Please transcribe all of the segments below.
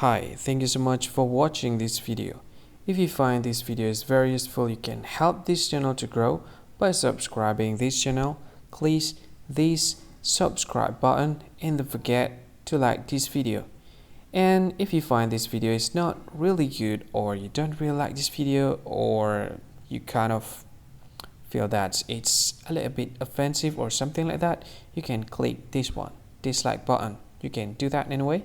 Hi, thank you so much for watching this video. If you find this video is very useful, you can help this channel to grow by subscribing this channel. Please this subscribe button and don't forget to like this video. And if you find this video is not really good, or you don't really like this video, or you kind of feel that it's a little bit offensive or something like that, you can click this one, dislike button. You can do that anyway.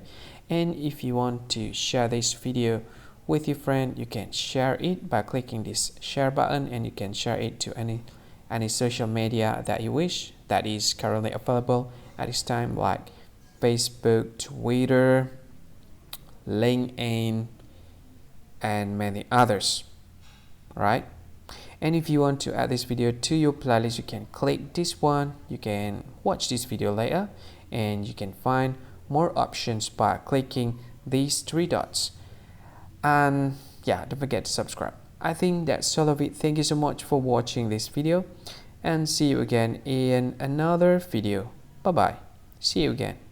And if you want to share this video with your friend, you can share it by clicking this share button, and you can share it to any social media that you wish that is currently available at this time, like Facebook, Twitter, LinkedIn, and many others, right? And if you want to add this video to your playlist, you can click this one. You can watch this video later, and you can find more options by clicking these three dots. And yeah, don't forget to subscribe. I think that's all of it. Thank you so much for watching this video, and see you again in another video. Bye bye. See you again.